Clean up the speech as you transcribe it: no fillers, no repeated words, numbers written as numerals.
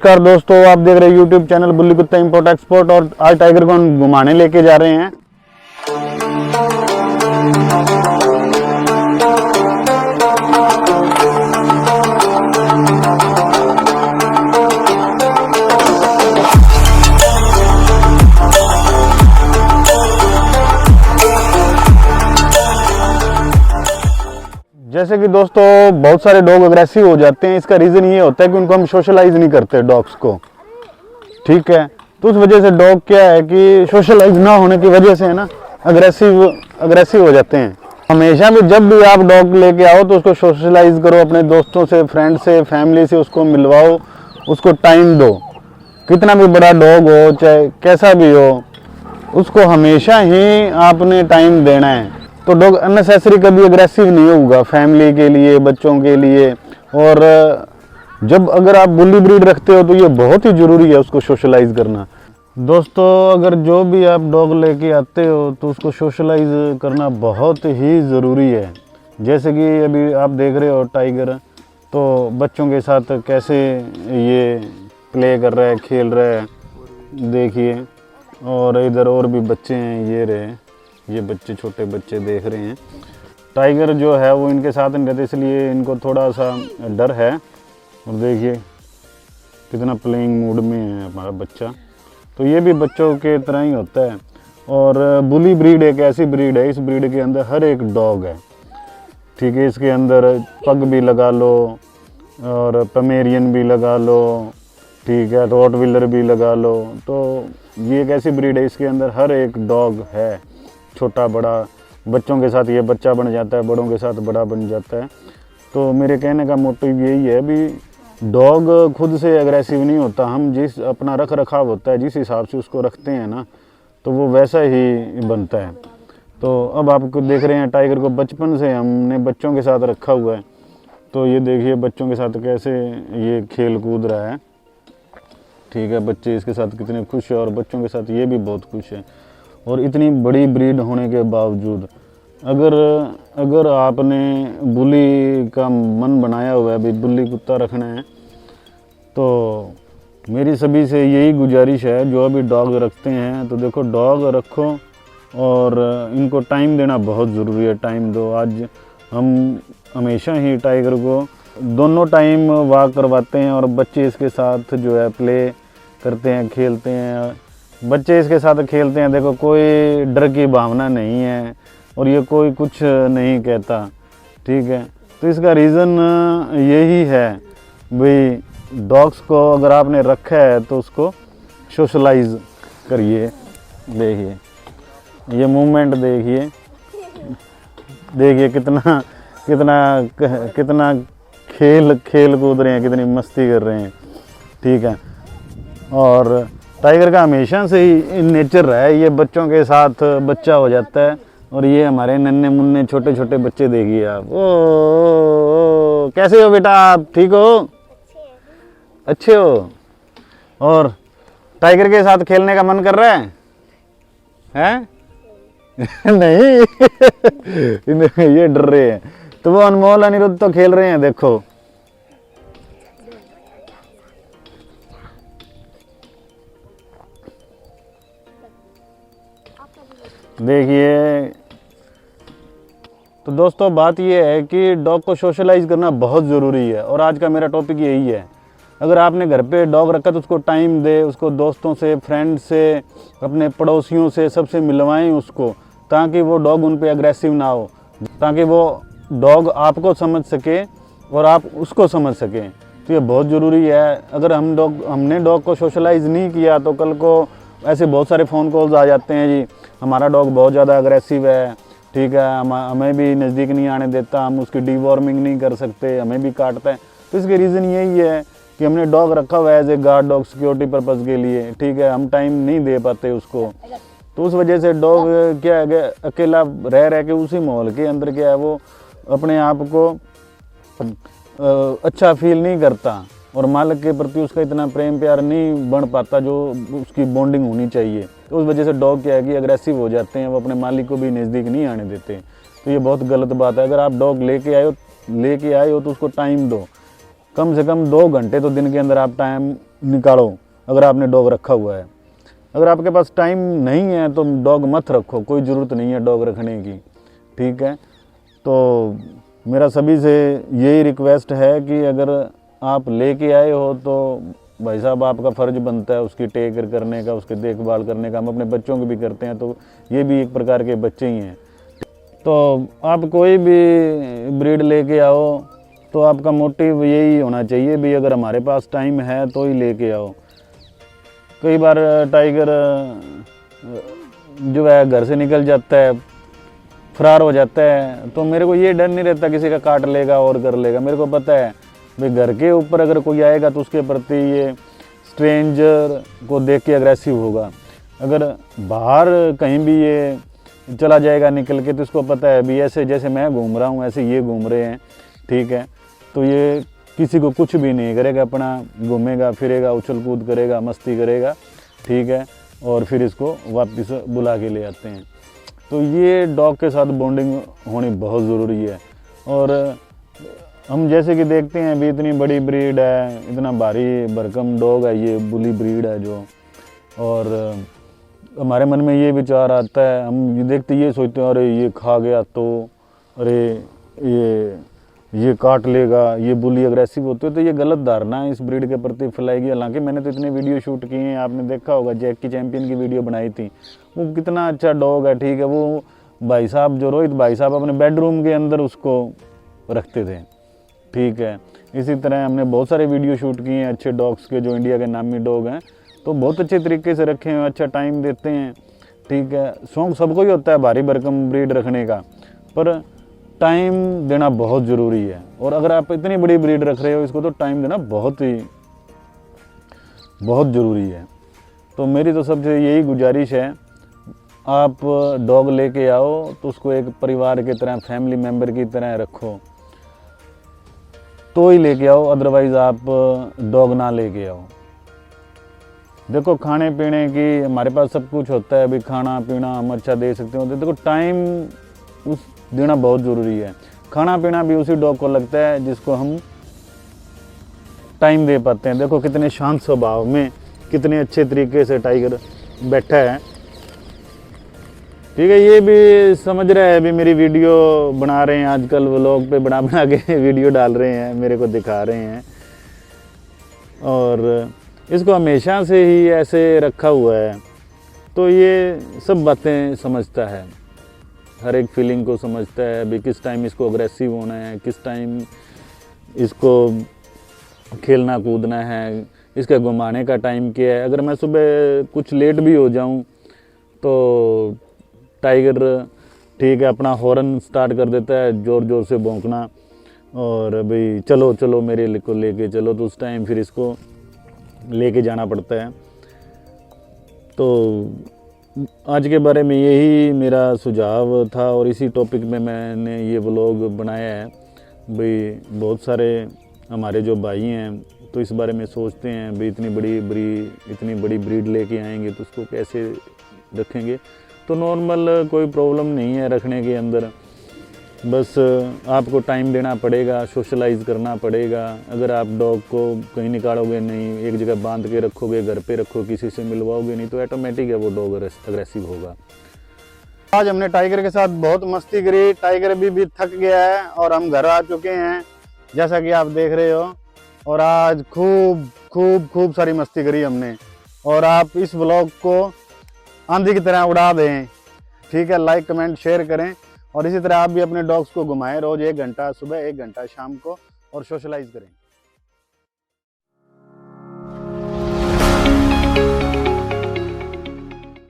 नमस्कार दोस्तों, आप देख रहे हैं यूट्यूब चैनल बुल्ली कुत्ता इंपोर्ट एक्सपोर्ट। और आज टाइगर को हम घुमाने लेके जा रहे हैं। जैसे कि दोस्तों बहुत सारे डॉग अग्रेसिव हो जाते हैं। इसका रीज़न ये होता है कि उनको हम सोशलाइज नहीं करते डॉग्स को, ठीक है। तो उस वजह से डॉग क्या है कि सोशलाइज ना होने की वजह से है ना अग्रेसिव हो जाते हैं। हमेशा भी जब भी आप डॉग लेके आओ तो उसको सोशलाइज करो, अपने दोस्तों से, फ्रेंड से, फैमिली से उसको मिलवाओ, उसको टाइम दो। कितना भी बड़ा डॉग हो, चाहे कैसा भी हो, उसको हमेशा ही आपने टाइम देना है। तो डॉग अननेसेसरी कभी अग्रेसिव नहीं होगा फैमिली के लिए, बच्चों के लिए। और जब अगर आप बुली ब्रीड रखते हो तो ये बहुत ही ज़रूरी है उसको सोशलाइज करना। दोस्तों अगर जो भी आप डॉग लेके आते हो तो उसको सोशलाइज करना बहुत ही ज़रूरी है। जैसे कि अभी आप देख रहे हो टाइगर तो बच्चों के साथ कैसे ये प्ले कर रहा है, खेल रहा है, देखिए। और इधर और भी बच्चे हैं, ये रहे, ये बच्चे, छोटे बच्चे देख रहे हैं। टाइगर जो है वो इनके साथ नहीं रहते, इसलिए इनको थोड़ा सा डर है। और देखिए कितना प्लेइंग मूड में है हमारा बच्चा। तो ये भी बच्चों के तरह ही होता है। और बुली ब्रीड एक ऐसी ब्रीड है, इस ब्रीड के अंदर हर एक डॉग है, ठीक है। इसके अंदर पग भी लगा लो और पमेरियन भी लगा लो, ठीक है, रॉटविलर भी लगा लो। तो ये एक ऐसी ब्रीड है, इसके अंदर हर एक डॉग है, छोटा बड़ा। बच्चों के साथ ये बच्चा बन जाता है, बड़ों के साथ बड़ा बन जाता है। तो मेरे कहने का मोटिव यही है भी डॉग खुद से एग्रेसिव नहीं होता। हम जिस अपना रख रखाव होता है, जिस हिसाब से उसको रखते हैं ना, तो वो वैसा ही बनता है। तो अब आपको देख रहे हैं टाइगर को बचपन से हमने बच्चों के साथ रखा हुआ है। तो ये देखिए बच्चों के साथ कैसे ये खेल कूद रहा है, ठीक है। बच्चे इसके साथ कितने खुश है और बच्चों के साथ ये भी बहुत खुश है। और इतनी बड़ी ब्रीड होने के बावजूद अगर आपने बुली का मन बनाया हुआ है, अभी बुली कुत्ता रखना है, तो मेरी सभी से यही गुजारिश है जो अभी डॉग रखते हैं, तो देखो डॉग रखो और इनको टाइम देना बहुत ज़रूरी है। टाइम दो। आज हम हमेशा ही टाइगर को दोनों टाइम वॉक करवाते हैं और बच्चे इसके साथ जो है प्ले करते हैं, खेलते हैं। बच्चे इसके साथ खेलते हैं, देखो कोई डर की भावना नहीं है और ये कोई कुछ नहीं कहता, ठीक है। तो इसका रीज़न यही है भाई, डॉग्स को अगर आपने रखा है तो उसको सोशलाइज करिए। देखिए ये मूवमेंट देखिए, देखिए कितना कितना कितना खेल कूद रहे हैं, कितनी मस्ती कर रहे हैं, ठीक है। और टाइगर का हमेशा से ही नेचर रहा है, ये बच्चों के साथ बच्चा हो जाता है। और ये हमारे नन्हे मुन्ने छोटे छोटे बच्चे देखिए आप। ओ कैसे हो बेटा, आप ठीक हो? अच्छे हो? और टाइगर के साथ खेलने का मन कर रहा है? हैं? नहीं ये डर रहे हैं। तो वो अनमोल अनिरुद्ध तो खेल रहे हैं, देखो। देखिए तो दोस्तों बात ये है कि डॉग को सोशलाइज करना बहुत ज़रूरी है। और आज का मेरा टॉपिक यही है, अगर आपने घर पे डॉग रखा तो उसको टाइम दे, उसको दोस्तों से, फ्रेंड से, अपने पड़ोसियों से, सबसे मिलवाएं उसको, ताकि वो डॉग उन पे अग्रेसिव ना हो, ताकि वो डॉग आपको समझ सके और आप उसको समझ सकें। तो ये बहुत ज़रूरी है। अगर हमने डॉग को सोशलाइज नहीं किया तो कल को ऐसे बहुत सारे फ़ोन कॉल्स आ जाते हैं, जी हमारा डॉग बहुत ज़्यादा अग्रेसिव है, ठीक है, हमें भी नज़दीक नहीं आने देता, हम उसकी डीवॉर्मिंग नहीं कर सकते, हमें भी काटता है। तो इसके रीज़न यही है कि हमने डॉग रखा हुआ है as a guard dog, security purpose के लिए, ठीक है। हम टाइम नहीं दे पाते उसको, तो उस वजह से डॉग क्या है कि अकेला रह के उसी माहौल के अंदर क्या है वो अपने आप को अच्छा फील नहीं करता और मालिक के प्रति उसका इतना प्रेम प्यार नहीं बन पाता जो उसकी बॉन्डिंग होनी चाहिए। तो उस वजह से डॉग क्या है कि अग्रेसिव हो जाते हैं, वो अपने मालिक को भी नज़दीक नहीं आने देते। तो ये बहुत गलत बात है। अगर आप डॉग लेके आए हो तो उसको टाइम दो, कम से कम 2 घंटे तो दिन के अंदर आप टाइम निकालो अगर आपने डॉग रखा हुआ है। अगर आपके पास टाइम नहीं है तो डॉग मत रखो, कोई ज़रूरत नहीं है डॉग रखने की, ठीक है। तो मेरा सभी से यही रिक्वेस्ट है कि अगर आप लेके आए हो तो भाई साहब आपका फ़र्ज़ बनता है उसकी टेक केयर करने का, उसकी देखभाल करने का। हम अपने बच्चों की भी करते हैं, तो ये भी एक प्रकार के बच्चे ही हैं। तो आप कोई भी ब्रीड लेके आओ तो आपका मोटिव यही होना चाहिए भी अगर हमारे पास टाइम है तो ही लेके आओ। कई बार टाइगर जो है घर से निकल जाता है, फरार हो जाता है, तो मेरे को ये डर नहीं रहता किसी का काट लेगा और कर लेगा। मेरे को पता है भाई घर के ऊपर अगर कोई आएगा तो उसके प्रति ये स्ट्रेंजर को देख के अग्रेसिव होगा। अगर बाहर कहीं भी ये चला जाएगा निकल के तो इसको पता है भी ऐसे जैसे मैं घूम रहा हूँ ऐसे ये घूम रहे हैं, ठीक है। तो ये किसी को कुछ भी नहीं करेगा, अपना घूमेगा फिरेगा, उछल कूद करेगा, मस्ती करेगा, ठीक है। और फिर इसको वापस बुला के ले आते हैं। तो ये डॉग के साथ बॉन्डिंग होनी बहुत ज़रूरी है। और हम जैसे कि देखते हैं भी इतनी बड़ी ब्रीड है, इतना भारी भरकम डॉग है, ये बुली ब्रीड है जो, और हमारे मन में ये विचार आता है, हम ये देखते ये सोचते हैं अरे ये खा गया तो, अरे ये काट लेगा, ये बुली अग्रेसिव होते हैं। तो ये गलत धारणा है इस ब्रीड के प्रति फैलाएगी। हालांकि मैंने तो इतने वीडियो शूट किए हैं, आपने देखा होगा जैकी चैंपियन की वीडियो बनाई थी, वो कितना अच्छा डॉग है, ठीक है। वो भाई साहब जो रोहित भाई साहब अपने बेडरूम के अंदर उसको रखते थे, ठीक है। इसी तरह हमने बहुत सारे वीडियो शूट किए हैं अच्छे डॉग्स के जो इंडिया के नामी डॉग हैं, तो बहुत अच्छे तरीके से रखे हैं, अच्छा टाइम देते हैं, ठीक है। शौक सबको ही होता है भारी भरकम ब्रीड रखने का, पर टाइम देना बहुत ज़रूरी है। और अगर आप इतनी बड़ी ब्रीड रख रहे हो इसको तो टाइम देना बहुत ज़रूरी है। तो मेरी तो सबसे यही गुजारिश है, आप डॉग लेके आओ तो उसको एक परिवार की तरह, फैमिली मेम्बर की तरह रखो तो ही लेके आओ, अदरवाइज़ आप डॉग ना लेके आओ। देखो खाने पीने की हमारे पास सब कुछ होता है, अभी खाना पीना हम अच्छा दे सकते हो, देखो टाइम उस देना बहुत ज़रूरी है। खाना पीना भी उसी डॉग को लगता है जिसको हम टाइम दे पाते हैं। देखो कितने शांत स्वभाव में कितने अच्छे तरीके से टाइगर बैठा है, ठीक है। ये भी समझ रहा है, अभी मेरी वीडियो बना रहे हैं, आजकल व्लॉग पे बना के वीडियो डाल रहे हैं, मेरे को दिखा रहे हैं। और इसको हमेशा से ही ऐसे रखा हुआ है, तो ये सब बातें समझता है, हर एक फीलिंग को समझता है। अभी किस टाइम इसको अग्रेसिव होना है, किस टाइम इसको खेलना कूदना है, इसका घुमाने का टाइम क्या है। अगर मैं सुबह कुछ लेट भी हो जाऊं तो टाइगर, ठीक है, अपना हॉर्न स्टार्ट कर देता है, ज़ोर ज़ोर से भौंकना, और भाई चलो चलो मेरे को लेके चलो। तो उस टाइम फिर इसको लेके जाना पड़ता है। तो आज के बारे में यही मेरा सुझाव था और इसी टॉपिक में मैंने ये व्लॉग बनाया है। भाई बहुत सारे हमारे जो भाई हैं तो इस बारे में सोचते हैं भाई इतनी बड़ी ब्रीड लेके आएंगे तो उसको कैसे रखेंगे। तो नॉर्मल कोई प्रॉब्लम नहीं है रखने के अंदर, बस आपको टाइम देना पड़ेगा, सोशलाइज करना पड़ेगा। अगर आप डॉग को कहीं निकालोगे नहीं, एक जगह बांध के रखोगे, घर पे रखो, किसी से मिलवाओगे नहीं, तो ऑटोमेटिक है वो डॉग अग्रेसिव होगा। आज हमने टाइगर के साथ बहुत मस्ती करी, टाइगर भी थक गया है और हम घर आ चुके हैं जैसा कि आप देख रहे हो। और आज खूब सारी मस्ती करी हमने। और आप इस व्लॉग को आंधी की तरह उड़ा दें, ठीक है। लाइक कमेंट शेयर करें और इसी तरह आप भी अपने डॉग्स को घुमाएं रोज 1 घंटा सुबह 1 घंटा शाम को और सोशलाइज करें।